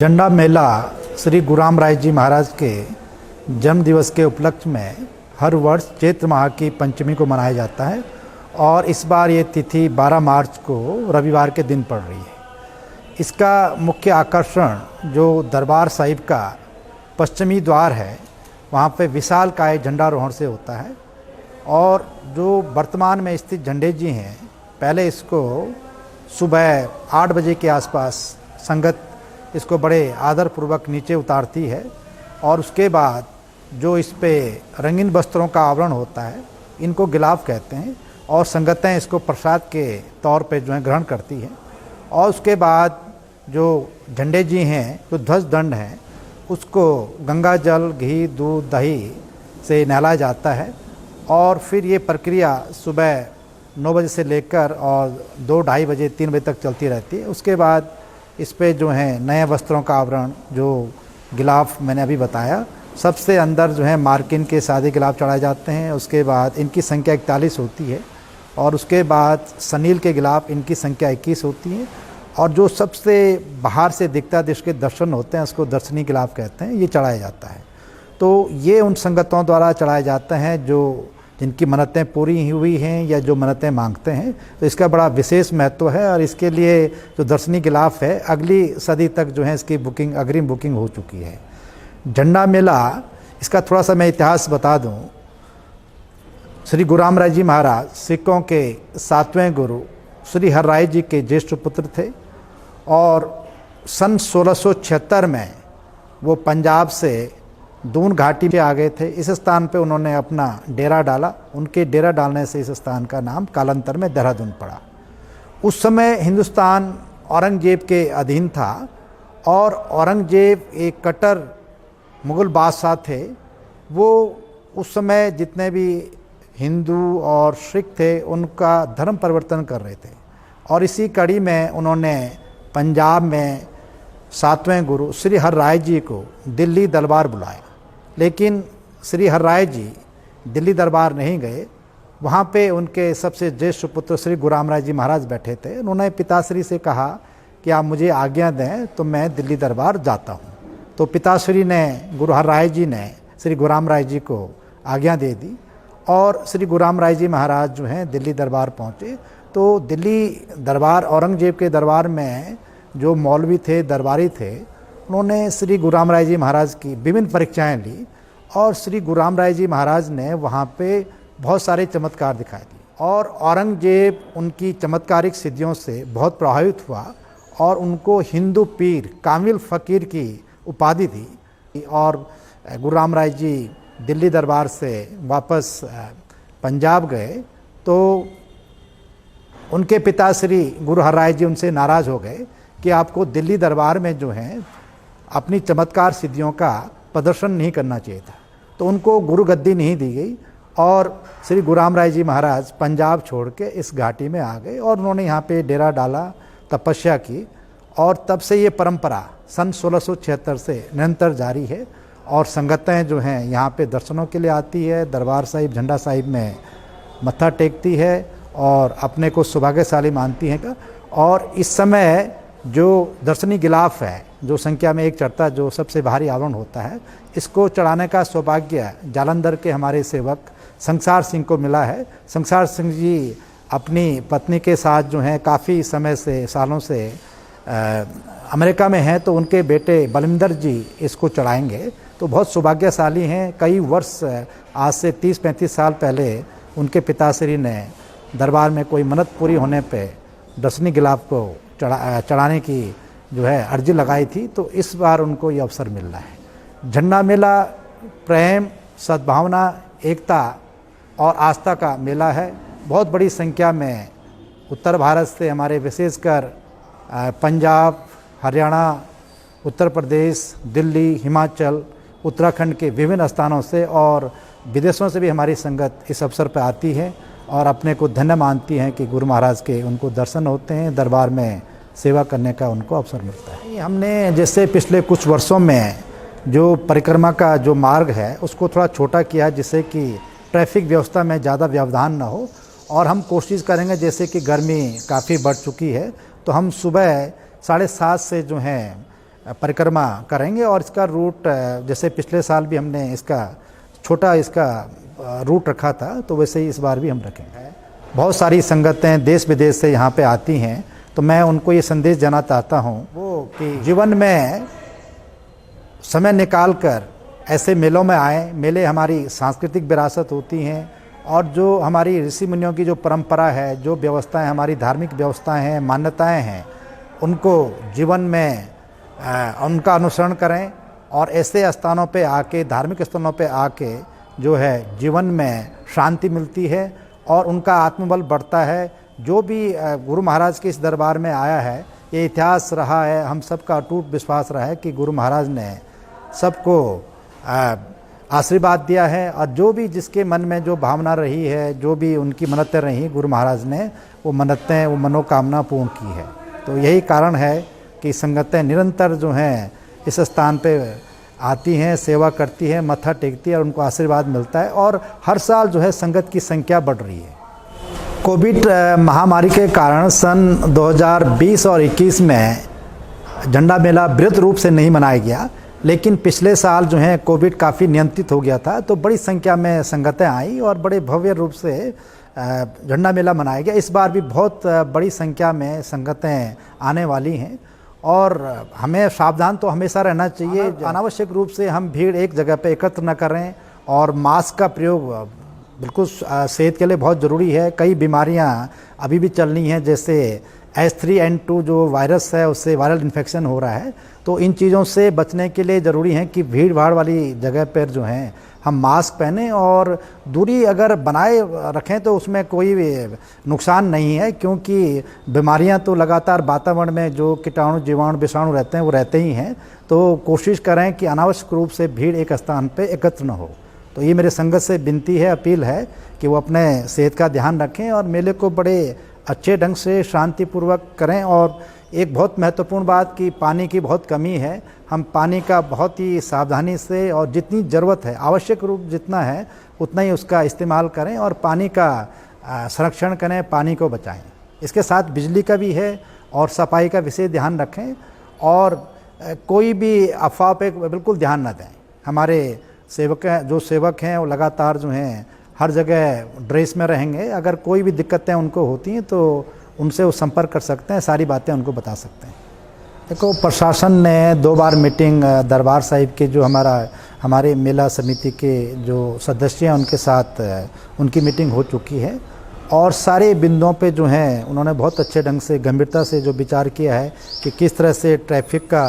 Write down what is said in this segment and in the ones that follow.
झंडा मेला श्री गुरुराम राय जी महाराज के जन्म दिवस के उपलक्ष्य में हर वर्ष चैत्र माह की पंचमी को मनाया जाता है और इस बार ये तिथि 12 मार्च को रविवार के दिन पड़ रही है। इसका मुख्य आकर्षण जो दरबार साहिब का पश्चिमी द्वार है, वहाँ पे विशालकाय झंडारोहण से होता है और जो वर्तमान में स्थित झंडे जी हैं, पहले इसको सुबह 8 बजे के आसपास संगत इसको बड़े आदरपूर्वक नीचे उतारती है और उसके बाद जो इस पे रंगीन वस्त्रों का आवरण होता है, इनको गिलाफ कहते हैं और संगतें इसको प्रसाद के तौर पे जो है ग्रहण करती हैं। और उसके बाद जो झंडे जी हैं, जो ध्वज दंड हैं, उसको गंगा जल, घी, दूध, दही से नहलाया जाता है और फिर ये प्रक्रिया सुबह 9 बजे से लेकर और 2-2:30 बजे 3 बजे तक चलती रहती है। उसके बाद इस पे जो है नए वस्त्रों का आवरण, जो गिलाफ मैंने अभी बताया, सबसे अंदर जो है मार्किन के सादे गिलाफ चढ़ाए जाते हैं। उसके बाद इनकी संख्या 41 होती है और उसके बाद सनील के गिलाफ, इनकी संख्या 21 होती है और जो सबसे बाहर से दिखता जिसके दर्शन होते हैं उसको दर्शनी गिलाफ कहते हैं, ये चढ़ाया जाता है। तो ये उन संगतों द्वारा चढ़ाए जाते हैं जो जिनकी मन्नतें पूरी हुई हैं या जो मन्नतें मांगते हैं। तो इसका बड़ा विशेष महत्व है और इसके लिए जो दर्शनी गिलाफ है, अगली सदी तक जो है इसकी बुकिंग, अग्रिम बुकिंग हो चुकी है। झंडा मेला, इसका थोड़ा सा मैं इतिहास बता दूं। श्री गुरुराम राय जी महाराज सिखों के 7वें गुरु श्री हर राय जी के ज्येष्ठ पुत्र थे और सन 1676 में वो पंजाब से दून घाटी पे आ गए थे। इस स्थान पे उन्होंने अपना डेरा डाला। उनके डेरा डालने से इस स्थान का नाम कालांतर में देहरादून पड़ा। उस समय हिंदुस्तान औरंगजेब के अधीन था और औरंगजेब एक कट्टर मुग़ल बादशाह थे। वो उस समय जितने भी हिंदू और सिख थे उनका धर्म परिवर्तन कर रहे थे और इसी कड़ी में उन्होंने पंजाब में 7वें गुरु श्री हर राय जी को दिल्ली दरबार बुलाया। लेकिन श्री हर राय जी दिल्ली दरबार नहीं गए। वहाँ पे उनके सबसे ज्येष्ठ पुत्र श्री गुरुराम राय जी महाराज बैठे थे। उन्होंने पिताश्री से कहा कि आप मुझे आज्ञा दें तो मैं दिल्ली दरबार जाता हूँ। तो पिताश्री ने, गुरु हर राय जी ने श्री गुरुराम राय जी को आज्ञा दे दी और श्री गुरुराम राय जी महाराज जो हैं दिल्ली दरबार पहुँचे। तो दिल्ली दरबार, औरंगजेब के दरबार में जो मौलवी थे, दरबारी थे, उन्होंने श्री गुरुराम राय जी महाराज की विभिन्न परीक्षाएं ली और श्री गुरुराम राय जी महाराज ने वहाँ पे बहुत सारे चमत्कार दिखाए दी और औरंगजेब उनकी चमत्कारिक सिद्धियों से बहुत प्रभावित हुआ और उनको हिंदू पीर, कामिल फ़कीर की उपाधि दी। और गुरुराम राय जी दिल्ली दरबार से वापस पंजाब गए तो उनके पिता श्री गुरु हर राय जी उनसे नाराज़ हो गए कि आपको दिल्ली दरबार में जो है अपनी चमत्कार सिद्धियों का प्रदर्शन नहीं करना चाहिए था। तो उनको गुरु गद्दी नहीं दी गई और श्री गुरुराम राय जी महाराज पंजाब छोड़ के इस घाटी में आ गए और उन्होंने यहाँ पे डेरा डाला, तपस्या की और तब से ये परंपरा सन 1676 से निरंतर जारी है और संगतें जो हैं यहाँ पे दर्शनों के लिए आती है। दरबार साहिब, झंडा साहिब में मत्था टेकती है और अपने को सौभाग्यशाली मानती हैं। और इस समय जो दर्शनी गिलाफ है, जो संख्या में एक चढ़ता, जो सबसे भारी आवरण होता है, इसको चढ़ाने का सौभाग्य जालंधर के हमारे सेवक संसार सिंह को मिला है। संसार सिंह जी अपनी पत्नी के साथ जो हैं काफ़ी समय से, सालों से अमेरिका में हैं, तो उनके बेटे बलविंदर जी इसको चढ़ाएंगे। तो बहुत सौभाग्यशाली हैं। कई वर्ष, आज से 30-35 साल पहले उनके पिताश्री ने दरबार में कोई मन्नत पूरी होने पे दर्शनी गिलाफ को चढ़ाने की जो है अर्जी लगाई थी। तो इस बार उनको ये अवसर मिल रहा है। झंडा मेला प्रेम, सद्भावना, एकता और आस्था का मेला है। बहुत बड़ी संख्या में उत्तर भारत से, हमारे विशेषकर पंजाब, हरियाणा, उत्तर प्रदेश, दिल्ली, हिमाचल, उत्तराखंड के विभिन्न स्थानों से और विदेशों से भी हमारी संगत इस अवसर पर आती है और अपने को धन्य मानती हैं कि गुरु महाराज के उनको दर्शन होते हैं, दरबार में सेवा करने का उनको अवसर मिलता है। हमने जैसे पिछले कुछ वर्षों में जो परिक्रमा का जो मार्ग है उसको थोड़ा छोटा किया जिससे कि ट्रैफिक व्यवस्था में ज़्यादा व्यवधान न हो और हम कोशिश करेंगे, जैसे कि गर्मी काफ़ी बढ़ चुकी है, तो हम सुबह 7:30 से जो हैं परिक्रमा करेंगे और इसका रूट जैसे पिछले साल भी हमने इसका छोटा रूट रखा था, तो वैसे ही इस बार भी हम रखेंगे। बहुत सारी संगतें देश विदेश से यहाँ पे आती हैं, तो मैं उनको ये संदेश देना चाहता हूँ वो कि जीवन में समय निकाल कर ऐसे मेलों में आए। मेले हमारी सांस्कृतिक विरासत होती हैं और जो हमारी ऋषि मुनियों की जो परंपरा है, जो व्यवस्थाएं हमारी धार्मिक व्यवस्थाएं हैं, मान्यताएं हैं, उनको जीवन में उनका अनुसरण करें और ऐसे स्थानों पे आके, धार्मिक स्थानों पे आके जो है जीवन में शांति मिलती है और उनका आत्मबल बढ़ता है। जो भी गुरु महाराज के इस दरबार में आया है, ये इतिहास रहा है, हम सबका अटूट विश्वास रहा है कि गुरु महाराज ने सबको आशीर्वाद दिया है और जो भी जिसके मन में जो भावना रही है, जो भी उनकी मन्नतें रही, गुरु महाराज ने वो मन्नतें, वो मनोकामना पूर्ण की है। तो यही कारण है कि संगतें निरंतर जो हैं इस स्थान पे आती हैं, सेवा करती हैं, मत्था टेकती है और उनको आशीर्वाद मिलता है और हर साल जो है संगत की संख्या बढ़ रही है। कोविड महामारी के कारण सन 2020 और 21 में झंडा मेला बृहद रूप से नहीं मनाया गया, लेकिन पिछले साल जो है कोविड काफ़ी नियंत्रित हो गया था, तो बड़ी संख्या में संगतें आई और बड़े भव्य रूप से झंडा मेला मनाया गया। इस बार भी बहुत बड़ी संख्या में संगतें आने वाली हैं और हमें सावधान तो हमेशा रहना चाहिए। अनावश्यक रूप से हम भीड़ एक जगह पे एकत्र न करें और मास्क का प्रयोग बिल्कुल सेहत के लिए बहुत ज़रूरी है। कई बीमारियां अभी भी चल रही हैं, जैसे H3N2 जो वायरस है, उससे वायरल इन्फेक्शन हो रहा है। तो इन चीज़ों से बचने के लिए ज़रूरी है कि भीड़ भाड़ वाली जगह पर जो हैं हम मास्क पहने और दूरी अगर बनाए रखें तो उसमें कोई नुकसान नहीं है, क्योंकि बीमारियां तो लगातार वातावरण में जो कीटाणु, जीवाणु, विषाणु रहते हैं वो रहते ही हैं। तो कोशिश करें कि अनावश्यक रूप से भीड़ एक स्थान पे एकत्र न हो। तो ये मेरे संगत से विनती है, अपील है कि वो अपने सेहत का ध्यान रखें और मेले को बड़े अच्छे ढंग से शांतिपूर्वक करें। और एक बहुत महत्वपूर्ण बात कि पानी की बहुत कमी है, हम पानी का बहुत ही सावधानी से और जितनी ज़रूरत है, आवश्यक रूप जितना है उतना ही उसका इस्तेमाल करें और पानी का संरक्षण करें, पानी को बचाएं। इसके साथ बिजली का भी है और सफाई का विशेष ध्यान रखें और कोई भी अफवाह पे बिल्कुल ध्यान न दें। हमारे सेवक हैं वो लगातार जो हैं हर जगह ड्रेस में रहेंगे। अगर कोई भी दिक्कतें उनको होती हैं तो उनसे वो संपर्क कर सकते हैं, सारी बातें उनको बता सकते हैं। देखो, प्रशासन ने 2 बार मीटिंग दरबार साहिब के जो हमारे मेला समिति के जो सदस्य हैं उनके साथ उनकी मीटिंग हो चुकी है और सारे बिंदुओं पे जो हैं उन्होंने बहुत अच्छे ढंग से, गंभीरता से जो विचार किया है कि किस तरह से ट्रैफिक का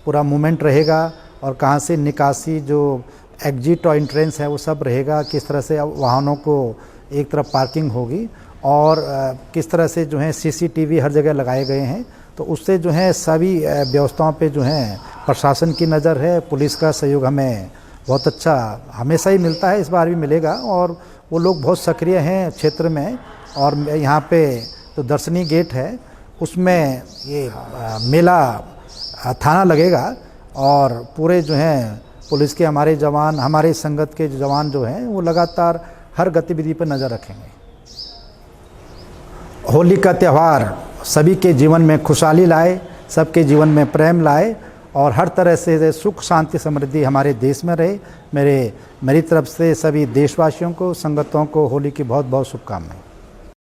पूरा मूवमेंट रहेगा और कहाँ से निकासी, जो एग्जिट और एंट्रेंस है वो सब रहेगा, किस तरह से वाहनों को एक तरफ पार्किंग होगी और किस तरह से जो है CCTV हर जगह लगाए गए हैं। तो उससे जो है सभी व्यवस्थाओं पे जो है प्रशासन की नज़र है, पुलिस का सहयोग हमें बहुत अच्छा हमेशा ही मिलता है, इस बार भी मिलेगा और वो लोग बहुत सक्रिय हैं क्षेत्र में। और यहाँ पे तो दर्शनी गेट है, उसमें ये मेला थाना लगेगा और पूरे जो हैं पुलिस के हमारे जवान, हमारे संगत के जवान जो हैं वो लगातार हर गतिविधि पर नज़र रखेंगे। होली का त्यौहार सभी के जीवन में खुशहाली लाए, सबके जीवन में प्रेम लाए और हर तरह से सुख, शांति, समृद्धि हमारे देश में रहे। मेरी तरफ से सभी देशवासियों को, संगतों को होली की बहुत बहुत शुभकामनाएं।